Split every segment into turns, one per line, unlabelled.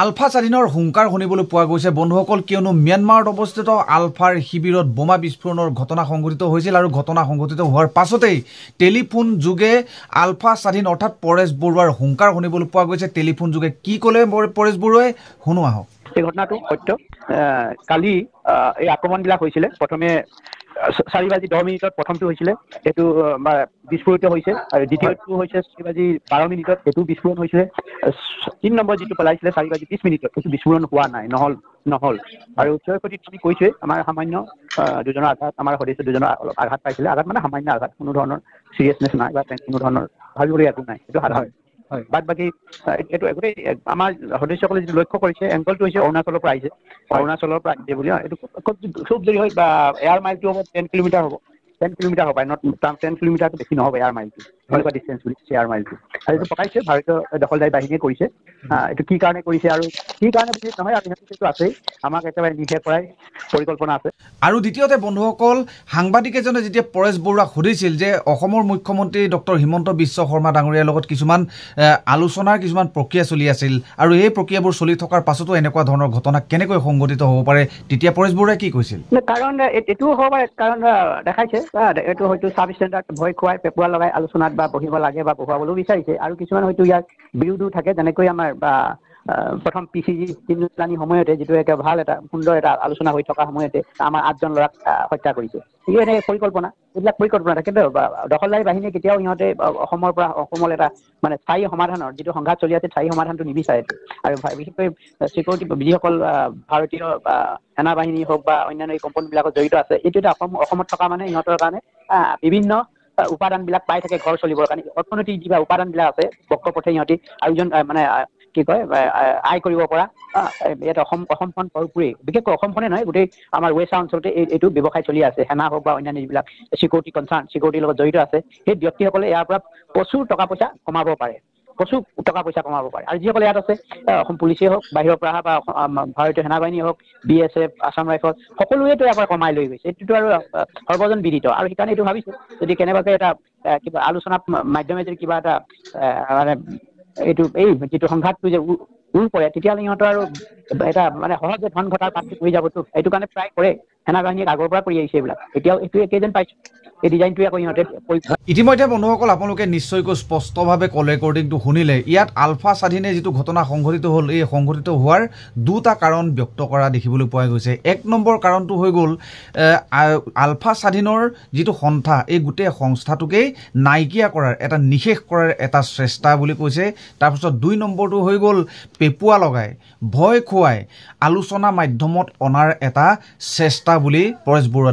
আলফা স্বাধীনৰ হুংকাৰ শুনিবলৈ পোৱা গৈছে বন্ধুসকল, কিয়নো ম্যানমাৰত অৱস্থিত আলফাৰ শিবিৰত বোমা বিস্ফোৰণৰ ঘটনা সংঘটিত হৈছিল আৰু ঘটনা সংঘটিত হোৱাৰ পাছতেই টেলিফোন যোগে আলফা স্বাধীন অৰ্থাৎ পৰেশ বৰুৱাৰ হুংকাৰ শুনিবলৈ পোৱা গৈছে। টেলিফোন যোগে কি ক'লে পৰেশ বৰুৱাই শুনো আহক।
এই ঘটনাটো সত্য। কালি এই আক্ৰমণবিলাক হৈছিলে প্ৰথমে 4:10 প্ৰথমটো হৈছিলে, এইটো বিস্ফোৰিত হৈছে, আৰু দ্বিতীয়টো হৈছে 4:12 এইটো বিস্ফোৰণ হৈছিলে। 3 নম্বৰ যিটো পেলাইছিলে 4:20 সেইটো বিস্ফোৰণ হোৱা নাই, নহল। আৰু ক্ষয়ক্ষতিত আমি কৈছোৱে আমাৰ সামান্য দুজনৰ আঘাত, আমাৰ সদস্য দুজনৰ অলপ আঘাত পাইছিলে। আঘাত মানে সামান্য আঘাত, কোনো ধৰণৰ চিৰিয়াছনেছ নাই বা কোনো ধৰণৰ ভাবিবলগীয়া একো নাই, এইটো সাধাৰণ। বাদ বাকী এইটো গোটেই আমাৰ সদস্যসকলে যিটো লক্ষ্য কৰিছে এংগলটো হৈছে অৰুণাচলৰ পৰা আহিছে বুলি। এইটো খুব যদি হয় বা এয়াৰ মাইলটো হ'ব 10 কিলোমিটাৰ হ'ব, 10 কিলোমিটাৰ হ'ব, নট 10 কিলোমিটাৰটো বেছি নহ'ব এয়াৰ মাইলটো, এনেকুৱা ডিষ্টেঞ্চ বুলি এয়াৰ মাইলটো। আৰু এইটো পকাইছে ভাৰতীয় দখলদাৰী বাহিনীয়ে কৰিছে। এইটো কি কাৰণে কৰিছে আৰু কি কাৰণে বুলি নহয়, আৰু সেইটো আছেই, আমাক একেবাৰে নিষেধ কৰাই পৰিকল্পনা আছে।
আৰু দ্বিতীয়তে বন্ধুসকল, সাংবাদিক এজনে যেতিয়া পৰেশ বৰুৱাক সুধিছিল যে অসমৰ মুখ্যমন্ত্ৰী ডক্টৰ হিমন্ত বিশ্ব শৰ্মা ডাঙৰীয়াৰ লগত কিছুমান আলোচনাৰ কিছুমান প্ৰক্ৰিয়া চলি আছিল, আৰু এই প্ৰক্ৰিয়াবোৰ চলি থকাৰ পাছতো এনেকুৱা ধৰণৰ ঘটনা কেনেকৈ সংঘটিত হ'ব পাৰে, তেতিয়া পৰেশ বৰুৱাই কি কৈছিল?
কাৰণ এইটোও হ'ব পাৰে, কাৰণ দেখাইছে এইটো হয়তো চাব ষ্টেণ্ডাৰ্ড ভয় খুৱাই পেপুৱা লগাই আলোচনাত বা বহিব লাগে বা বহুৱাবলৈও বিচাৰিছে। আৰু কিছুমান হয়তো ইয়াৰ বিৰোধো থাকে, যেনেকৈ আমাৰ প্ৰথম PCG তিনিলানি সময়তে যিটো এটা ভাল এটা সুন্দৰ এটা আলোচনা হৈ থকা সময়তে আমাৰ 8জন ল'ৰাক হত্যা কৰিছে। এই এনে পৰিকল্পনা, এইবিলাক পৰিকল্পনা থাকে। কিন্তু দখলদাৰী বাহিনীয়ে কেতিয়াও সিহঁতে অসমৰ পৰা অসমলৈ এটা মানে স্থায়ী সমাধানৰ যিটো সংঘাত চলি আছে স্থায়ী সমাধানটো নিবিচাৰে। আৰু বিশেষকৈ চিকিউৰিটি যিসকল ভাৰতীয় সেনা বাহিনী হওক বা অন্যান্য এই কম্পনীবিলাকত জড়িত আছে, এইটো এটা অসমত থকা মানে ইহঁতৰ কাৰণে বিভিন্ন উপাদানবিলাক পাই থাকে ঘৰ চলিবৰ কাৰণে। অৰ্থনৈতিক যিবিলাক উপাদানবিলাক আছে বক্ৰ পথে সিহঁতি আয়োজন মানে কি কয় আয় কৰিব পৰা। ইয়াত অসমখন ভৰপূৰেই, বিশেষকৈ অসমখনে নহয় গোটেই আমাৰ ৱেষ্ট অঞ্চলতে এইটো ব্যৱসায় চলি আছে। সেনা হওক বা অন্যান্য যিবিলাক চিকিউৰিটিৰ লগত জড়িত আছে, সেই ব্যক্তিসকলে ইয়াৰ পৰা প্ৰচুৰ টকা পইচা কমাব পাৰে। আৰু যিসকলে ইয়াত আছে অসম পুলিচেই হওক, বাহিৰৰ পৰা অহা বা ভাৰতীয় সেনা বাহিনী হওক, BSF, আছাম ৰাইফল, সকলোৱেতো ইয়াৰ পৰা কমাই লৈ গৈছে। এইটোতো আৰু সৰ্বজন বিদিত। আৰু সেইকাৰণে এইটো ভাবিছো যদি কেনেবাকৈ এটা কিবা আলোচনাৰ মাধ্যমে যদি কিবা এটা মানে এইটো এই যিটো সংঘাতটো যে পৰে, তেতিয়াহ'লে সিহঁতৰ আৰু এটা মানে সহজে ধন ঘটাৰ পাছটো কৰি যাবতো। এইটো কাৰণে প্ৰায় কৰে, সেনা বাহিনীক আগৰ পৰা কৰি আহিছে এইবিলাক। এতিয়াও এইটো একেইজন পাইছো, এই ডিজাইনটোৱে আকৌ সিহঁতে।
ইতিমধ্যে বন্ধুসকল আপোনালোকে নিশ্চয়কৈ স্পষ্টভাৱে কল ৰেকৰ্ডিংটো শুনিলে। ইয়াত আলফা স্বাধীনে যিটো ঘটনা সংঘটিত হ'ল, এই সংঘটিত হোৱাৰ দুটা কাৰণ ব্যক্ত কৰা দেখিবলৈ পোৱা গৈছে। 1 নম্বৰ কাৰণটো হৈ গ'ল আলফা স্বাধীনৰ যিটো সন্থা, এই গোটেই সংস্থাটোকেই নাইকিয়া কৰাৰ এটা নিশেষ কৰাৰ এটা চেষ্টা বুলি কৈছে। তাৰপিছত 2 নম্বৰটো হৈ গ'ল পেপুৱা লগাই ভয় খুৱাই আলোচনা মাধ্যমত অনাৰ এটা চেষ্টা বুলি পৰেশ বৰুৱা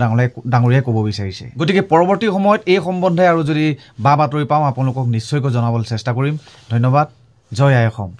ডাঙৰীয়াই ক'ব বিচাৰিছে। গতিকে পৰৱৰ্তী সময়ত এই সম্বন্ধে আৰু যদি বা বাতৰি পাওঁ আপোনালোকক নিশ্চয়কৈ জনাবলৈ চেষ্টা কৰিম। ধন্যবাদ। জয় আই অসম।